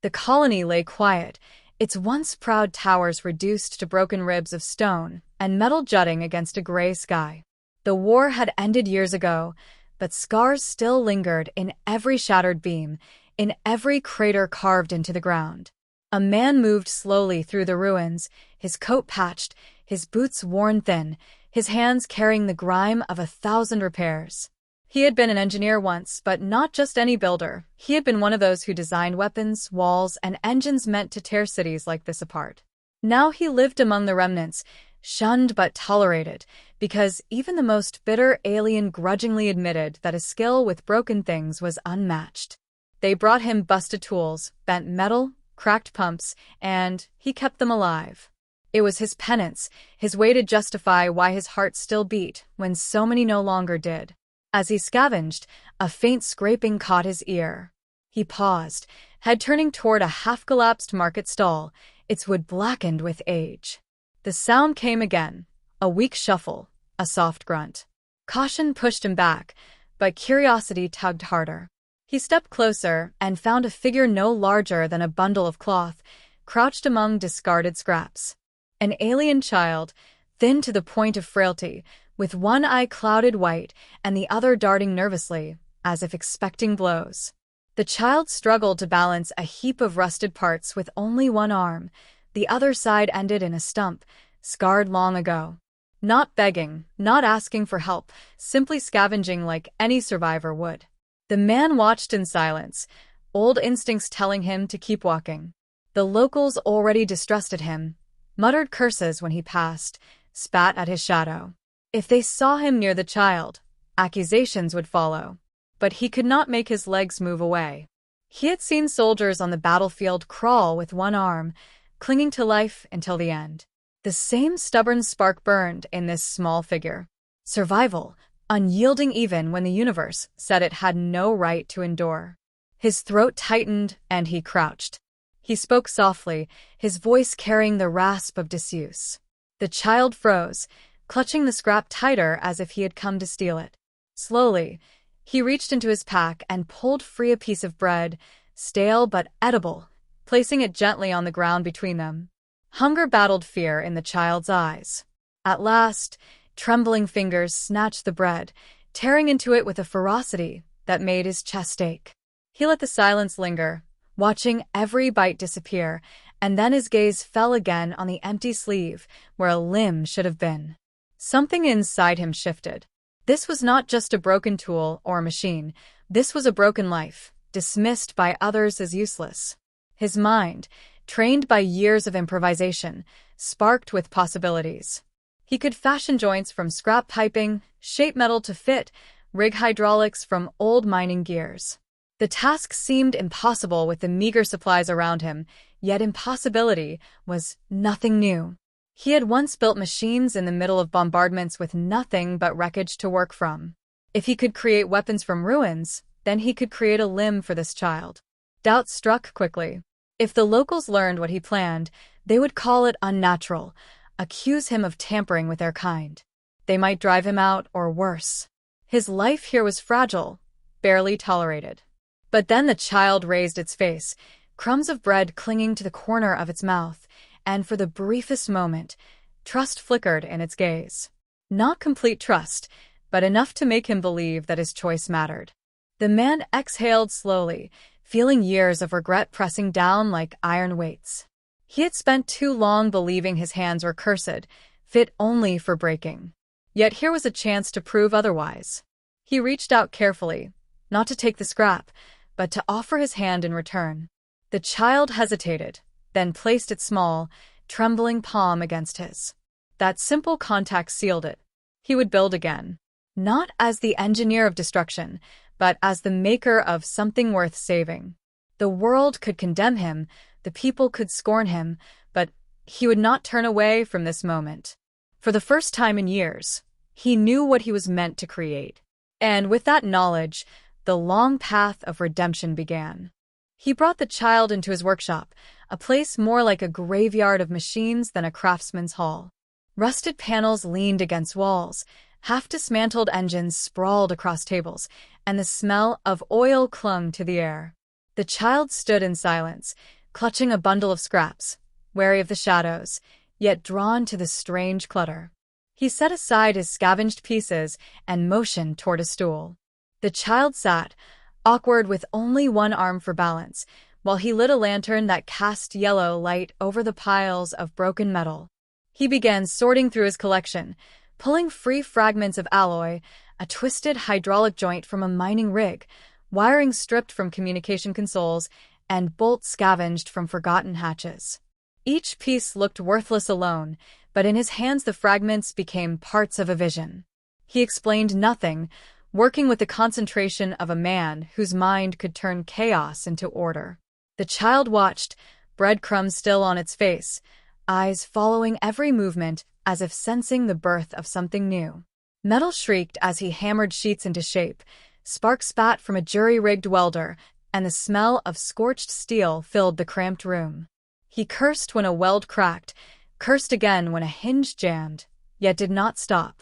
The colony lay quiet, its once proud towers reduced to broken ribs of stone and metal jutting against a gray sky. The war had ended years ago, but scars still lingered in every shattered beam, in every crater carved into the ground. A man moved slowly through the ruins, his coat patched, his boots worn thin, his hands carrying the grime of 1,000 repairs. He had been an engineer once, but not just any builder. He had been one of those who designed weapons, walls, and engines meant to tear cities like this apart. Now he lived among the remnants, shunned but tolerated, because even the most bitter alien grudgingly admitted that his skill with broken things was unmatched. They brought him busted tools, bent metal, cracked pumps, and he kept them alive. It was his penance, his way to justify why his heart still beat when so many no longer did. As he scavenged, a faint scraping caught his ear. He paused, head turning toward a half-collapsed market stall, its wood blackened with age. The sound came again, a weak shuffle, a soft grunt. Caution pushed him back, but curiosity tugged harder. He stepped closer and found a figure no larger than a bundle of cloth, crouched among discarded scraps. An alien child, thin to the point of frailty, with one eye clouded white and the other darting nervously, as if expecting blows. The child struggled to balance a heap of rusted parts with only one arm. The other side ended in a stump, scarred long ago. Not begging, not asking for help, simply scavenging like any survivor would. The man watched in silence, old instincts telling him to keep walking. The locals already distrusted him, muttered curses when he passed, spat at his shadow. If they saw him near the child, accusations would follow. But he could not make his legs move away. He had seen soldiers on the battlefield crawl with one arm, clinging to life until the end. The same stubborn spark burned in this small figure. Survival, unyielding even when the universe said it had no right to endure. His throat tightened and he crouched. He spoke softly, his voice carrying the rasp of disuse. The child froze, clutching the scrap tighter as if he had come to steal it. Slowly, he reached into his pack and pulled free a piece of bread, stale but edible, placing it gently on the ground between them. Hunger battled fear in the child's eyes. At last, trembling fingers snatched the bread, tearing into it with a ferocity that made his chest ache. He let the silence linger, watching every bite disappear, and then his gaze fell again on the empty sleeve where a limb should have been. Something inside him shifted. This was not just a broken tool or machine. This was a broken life, dismissed by others as useless. His mind, trained by years of improvisation, sparked with possibilities. He could fashion joints from scrap piping, shape metal to fit, rig hydraulics from old mining gears. The task seemed impossible with the meager supplies around him, yet impossibility was nothing new. He had once built machines in the middle of bombardments with nothing but wreckage to work from. If he could create weapons from ruins, then he could create a limb for this child. Doubt struck quickly. If the locals learned what he planned, they would call it unnatural, accuse him of tampering with their kind. They might drive him out, or worse. His life here was fragile, barely tolerated. But then the child raised its face, crumbs of bread clinging to the corner of its mouth, and for the briefest moment, trust flickered in its gaze. Not complete trust, but enough to make him believe that his choice mattered. The man exhaled slowly, feeling years of regret pressing down like iron weights. He had spent too long believing his hands were cursed, fit only for breaking. Yet here was a chance to prove otherwise. He reached out carefully, not to take the scrap, but to offer his hand in return. The child hesitated, then placed its small, trembling palm against his. That simple contact sealed it. He would build again. Not as the engineer of destruction, but as the maker of something worth saving. The world could condemn him, the people could scorn him, but he would not turn away from this moment. For the first time in years, he knew what he was meant to create. And with that knowledge, the long path of redemption began. He brought the child into his workshop, a place more like a graveyard of machines than a craftsman's hall. Rusted panels leaned against walls, half-dismantled engines sprawled across tables, and the smell of oil clung to the air. The child stood in silence, clutching a bundle of scraps, wary of the shadows, yet drawn to the strange clutter. He set aside his scavenged pieces and motioned toward a stool. The child sat, awkward with only one arm for balance, while he lit a lantern that cast yellow light over the piles of broken metal. He began sorting through his collection, pulling free fragments of alloy, a twisted hydraulic joint from a mining rig, wiring stripped from communication consoles, and bolts scavenged from forgotten hatches. Each piece looked worthless alone, but in his hands the fragments became parts of a vision. He explained nothing, working with the concentration of a man whose mind could turn chaos into order. The child watched, breadcrumbs still on its face, eyes following every movement as if sensing the birth of something new. Metal shrieked as he hammered sheets into shape, sparks spat from a jury-rigged welder, and the smell of scorched steel filled the cramped room. He cursed when a weld cracked, cursed again when a hinge jammed, yet did not stop.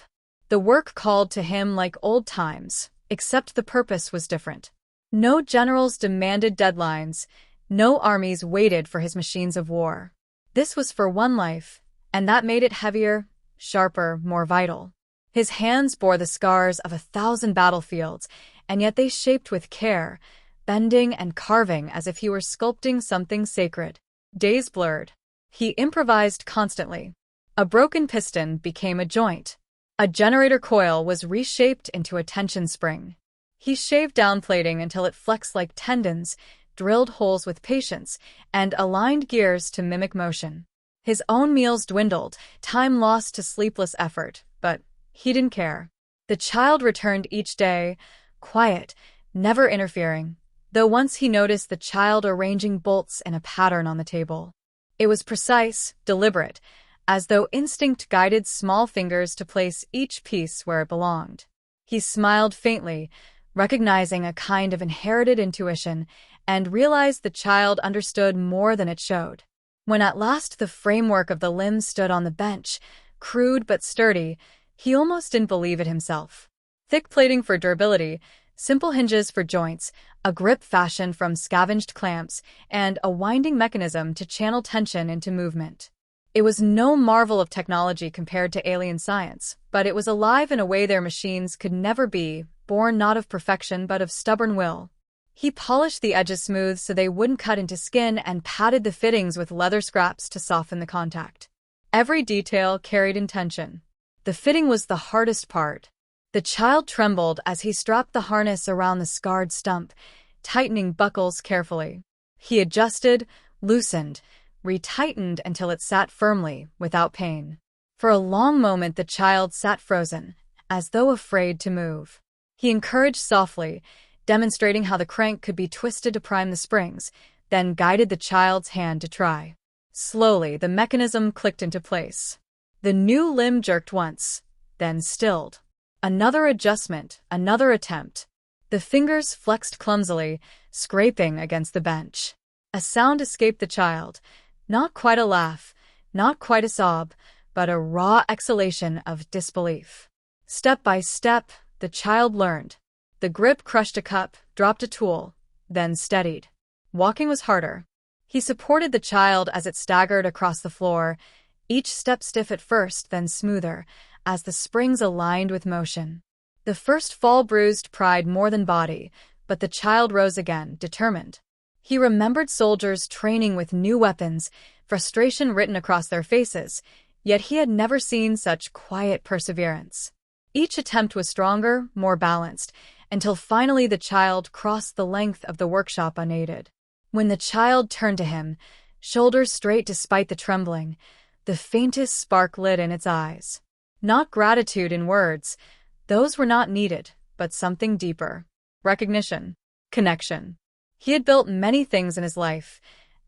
The work called to him like old times, except the purpose was different. No generals demanded deadlines, no armies waited for his machines of war. This was for one life, and that made it heavier, sharper, more vital. His hands bore the scars of 1,000 battlefields, and yet they shaped with care, bending and carving as if he were sculpting something sacred. Days blurred. He improvised constantly. A broken piston became a joint. A generator coil was reshaped into a tension spring. He shaved down plating until it flexed like tendons, drilled holes with patience, and aligned gears to mimic motion. His own meals dwindled, time lost to sleepless effort, but he didn't care. The child returned each day, quiet, never interfering, though once he noticed the child arranging bolts in a pattern on the table. It was precise, deliberate, as though instinct guided small fingers to place each piece where it belonged. He smiled faintly, recognizing a kind of inherited intuition, and realized the child understood more than it showed. When at last the framework of the limbs stood on the bench, crude but sturdy, he almost didn't believe it himself. Thick plating for durability, simple hinges for joints, a grip fashioned from scavenged clamps, and a winding mechanism to channel tension into movement. It was no marvel of technology compared to alien science, but it was alive in a way their machines could never be, born not of perfection but of stubborn will. He polished the edges smooth so they wouldn't cut into skin and patted the fittings with leather scraps to soften the contact. Every detail carried intention. The fitting was the hardest part. The child trembled as he strapped the harness around the scarred stump, tightening buckles carefully. He adjusted, loosened, retightened until it sat firmly, without pain. For a long moment the child sat frozen, as though afraid to move. He encouraged softly, demonstrating how the crank could be twisted to prime the springs, then guided the child's hand to try. Slowly, the mechanism clicked into place. The new limb jerked once, then stilled. Another adjustment, another attempt. The fingers flexed clumsily, scraping against the bench. A sound escaped the child, not quite a laugh, not quite a sob, but a raw exhalation of disbelief. Step by step, the child learned. The grip crushed a cup, dropped a tool, then steadied. Walking was harder. He supported the child as it staggered across the floor, each step stiff at first, then smoother, as the springs aligned with motion. The first fall bruised pride more than body, but the child rose again, determined. He remembered soldiers training with new weapons, frustration written across their faces, yet he had never seen such quiet perseverance. Each attempt was stronger, more balanced, until finally the child crossed the length of the workshop unaided. When the child turned to him, shoulders straight despite the trembling, the faintest spark lit in its eyes. Not gratitude in words, those were not needed, but something deeper. Recognition. Connection. He had built many things in his life,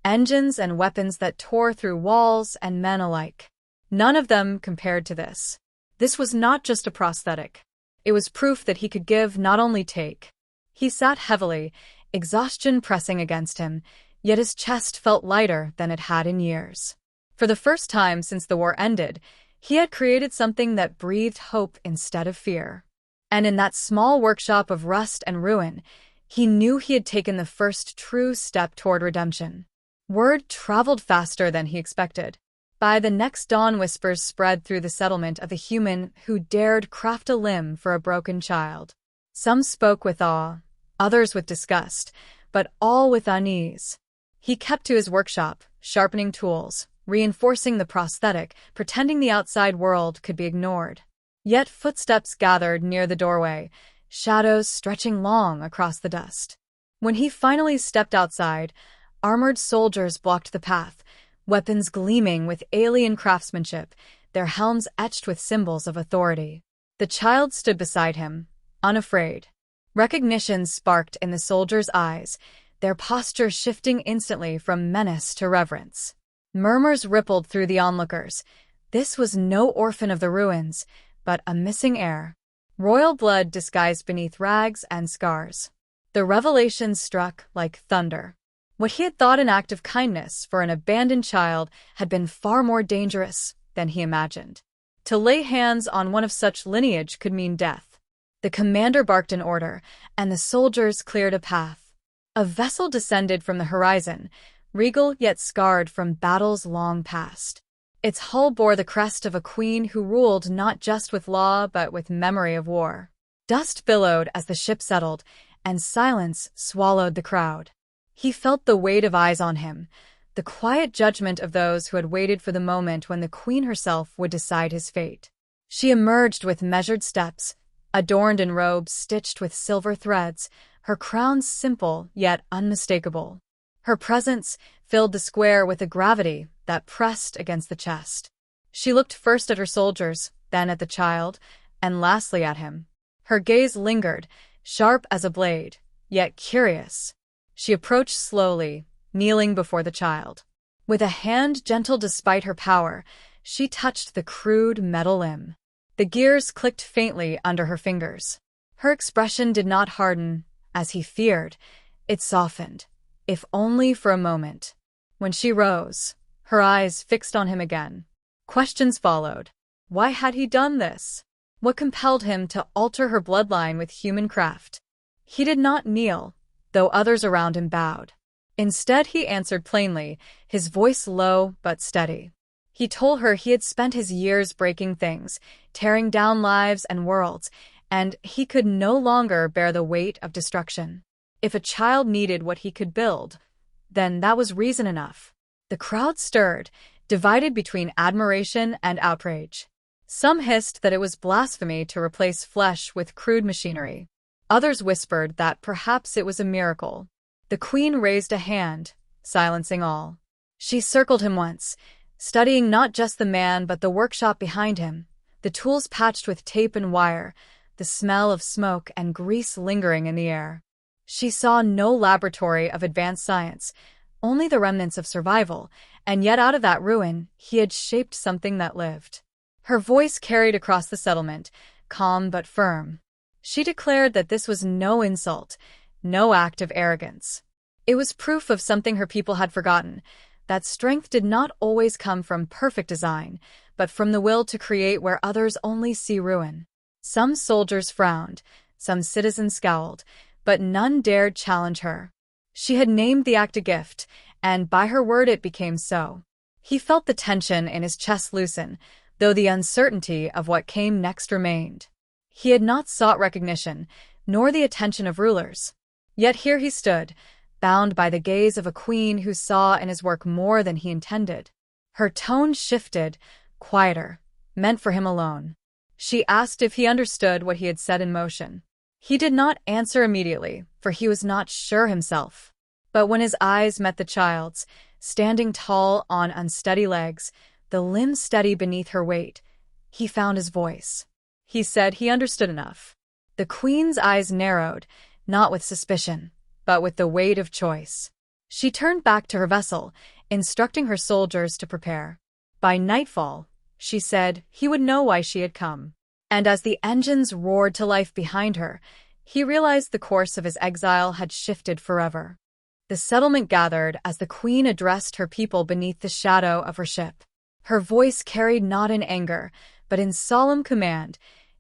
engines and weapons that tore through walls and men alike. None of them compared to this. This was not just a prosthetic. It was proof that he could give, not only take. He sat heavily, exhaustion pressing against him, yet his chest felt lighter than it had in years. For the first time since the war ended, he had created something that breathed hope instead of fear. And in that small workshop of rust and ruin, He knew he had taken the first true step toward redemption. Word traveled faster than he expected. By the next dawn, whispers spread through the settlement of the human who dared craft a limb for a broken child. Some spoke with awe, others with disgust, but all with unease. He kept to his workshop, sharpening tools, reinforcing the prosthetic, pretending the outside world could be ignored. Yet footsteps gathered near the doorway, shadows stretching long across the dust. When he finally stepped outside, armored soldiers blocked the path, weapons gleaming with alien craftsmanship, their helms etched with symbols of authority. The child stood beside him, unafraid. Recognition sparked in the soldiers' eyes, their posture shifting instantly from menace to reverence. Murmurs rippled through the onlookers. This was no orphan of the ruins, but a missing heir. Royal blood disguised beneath rags and scars. The revelation struck like thunder. What he had thought an act of kindness for an abandoned child had been far more dangerous than he imagined. To lay hands on one of such lineage could mean death. The commander barked an order, and the soldiers cleared a path. A vessel descended from the horizon, regal yet scarred from battles long past. Its hull bore the crest of a queen who ruled not just with law but with memory of war. Dust billowed as the ship settled, and silence swallowed the crowd. He felt the weight of eyes on him, the quiet judgment of those who had waited for the moment when the queen herself would decide his fate. She emerged with measured steps, adorned in robes stitched with silver threads, her crown simple yet unmistakable. Her presence filled the square with a gravity that pressed against the chest. She looked first at her soldiers, then at the child, and lastly at him. Her gaze lingered, sharp as a blade, yet curious. She approached slowly, kneeling before the child. With a hand gentle despite her power, she touched the crude metal limb. The gears clicked faintly under her fingers. Her expression did not harden, as he feared. It softened, if only for a moment. When she rose, her eyes fixed on him again. Questions followed. Why had he done this? What compelled him to alter her bloodline with human craft? He did not kneel, though others around him bowed. Instead, he answered plainly, his voice low but steady. He told her he had spent his years breaking things, tearing down lives and worlds, and he could no longer bear the weight of destruction. If a child needed what he could build, then that was reason enough. The crowd stirred, divided between admiration and outrage. Some hissed that it was blasphemy to replace flesh with crude machinery. Others whispered that perhaps it was a miracle. The queen raised a hand, silencing all. She circled him once, studying not just the man but the workshop behind him, the tools patched with tape and wire, the smell of smoke and grease lingering in the air. She saw no laboratory of advanced science, only the remnants of survival, and yet out of that ruin, he had shaped something that lived. Her voice carried across the settlement, calm but firm. She declared that this was no insult, no act of arrogance. It was proof of something her people had forgotten, that strength did not always come from perfect design, but from the will to create where others only see ruin. Some soldiers frowned, some citizens scowled, but none dared challenge her. She had named the act a gift, and by her word it became so. He felt the tension in his chest loosen, though the uncertainty of what came next remained. He had not sought recognition, nor the attention of rulers. Yet here he stood, bound by the gaze of a queen who saw in his work more than he intended. Her tone shifted, quieter, meant for him alone. She asked if he understood what he had set in motion. He did not answer immediately, for he was not sure himself. But when his eyes met the child's, standing tall on unsteady legs, the limbs steady beneath her weight, he found his voice. He said he understood enough. The queen's eyes narrowed, not with suspicion, but with the weight of choice. She turned back to her vessel, instructing her soldiers to prepare. By nightfall, she said, he would know why she had come. And as the engines roared to life behind her, he realized the course of his exile had shifted forever. The settlement gathered as the queen addressed her people beneath the shadow of her ship. Her voice carried not in anger, but in solemn command,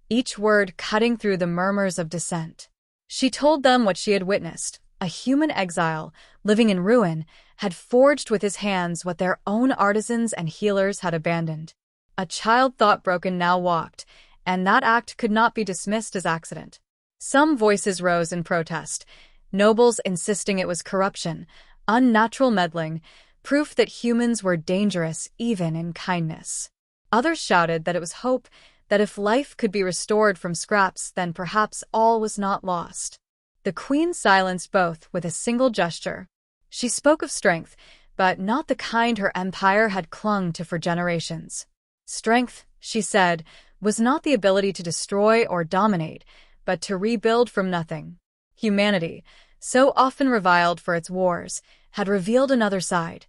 each word cutting through the murmurs of dissent. She told them what she had witnessed. A human exile, living in ruin, had forged with his hands what their own artisans and healers had abandoned. A child thought broken now walked, and that act could not be dismissed as accident. Some voices rose in protest, nobles insisting it was corruption, unnatural meddling, proof that humans were dangerous even in kindness. Others shouted that it was hope, that if life could be restored from scraps, then perhaps all was not lost. The queen silenced both with a single gesture. She spoke of strength, but not the kind her empire had clung to for generations. Strength, she said, was not the ability to destroy or dominate, but to rebuild from nothing. Humanity, so often reviled for its wars, had revealed another side,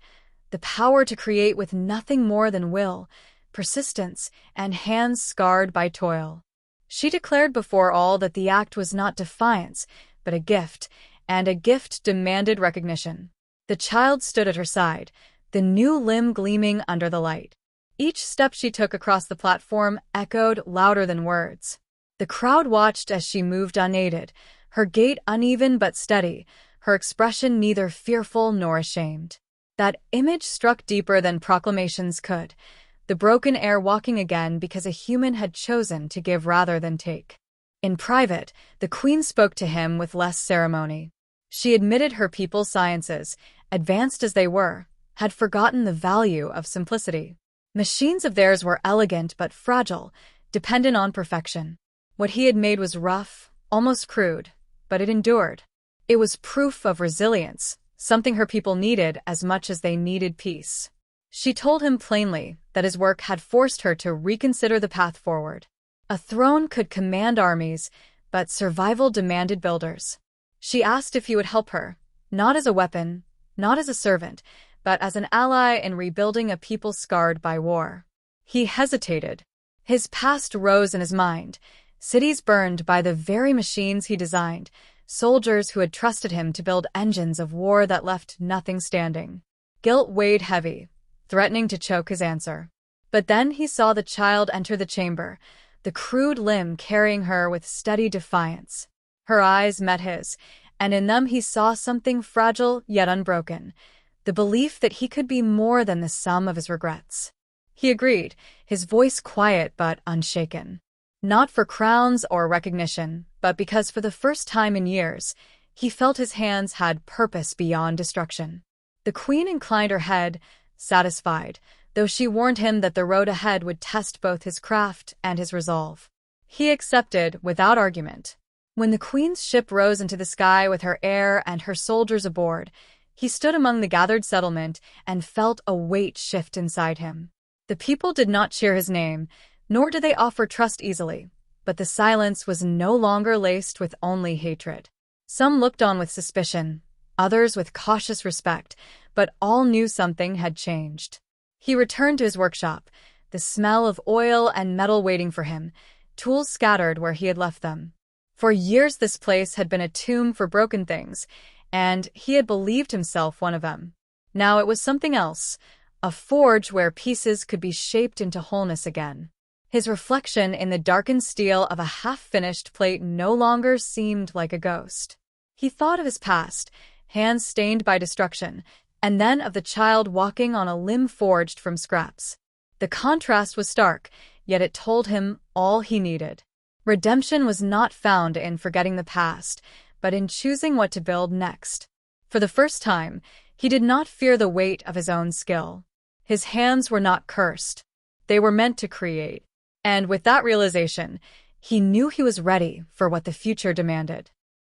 the power to create with nothing more than will, persistence, and hands scarred by toil. She declared before all that the act was not defiance, but a gift, and a gift demanded recognition. The child stood at her side, the new limb gleaming under the light. Each step she took across the platform echoed louder than words. The crowd watched as she moved unaided, her gait uneven but steady, her expression neither fearful nor ashamed. That image struck deeper than proclamations could, the broken heir walking again because a human had chosen to give rather than take. In private, the queen spoke to him with less ceremony. She admitted her people's sciences, advanced as they were, had forgotten the value of simplicity. Machines of theirs were elegant but fragile, dependent on perfection. What he had made was rough, almost crude, but it endured. It was proof of resilience, something her people needed as much as they needed peace. She told him plainly that his work had forced her to reconsider the path forward. A throne could command armies, but survival demanded builders. She asked if he would help her, not as a weapon, not as a servant, but as an ally in rebuilding a people scarred by war. He hesitated. His past rose in his mind, cities burned by the very machines he designed, soldiers who had trusted him to build engines of war that left nothing standing. Guilt weighed heavy, threatening to choke his answer. But then he saw the child enter the chamber, the crude limb carrying her with steady defiance. Her eyes met his, and in them he saw something fragile yet unbroken, the belief that he could be more than the sum of his regrets. He agreed, his voice quiet but unshaken. Not for crowns or recognition, but because for the first time in years, he felt his hands had purpose beyond destruction. The queen inclined her head, satisfied, though she warned him that the road ahead would test both his craft and his resolve. He accepted without argument. When the queen's ship rose into the sky with her heir and her soldiers aboard, he stood among the gathered settlement and felt a weight shift inside him. The people did not cheer his name, nor did they offer trust easily, but the silence was no longer laced with only hatred. Some looked on with suspicion, others with cautious respect, but all knew something had changed. He returned to his workshop, the smell of oil and metal waiting for him, tools scattered where he had left them. For years this place had been a tomb for broken things, and he had believed himself one of them. Now it was something else, a forge where pieces could be shaped into wholeness again. His reflection in the darkened steel of a half-finished plate no longer seemed like a ghost. He thought of his past, hands stained by destruction, and then of the child walking on a limb forged from scraps. The contrast was stark, yet it told him all he needed. Redemption was not found in forgetting the past, but in choosing what to build next. For the first time, he did not fear the weight of his own skill. His hands were not cursed. They were meant to create. And with that realization, he knew he was ready for what the future demanded.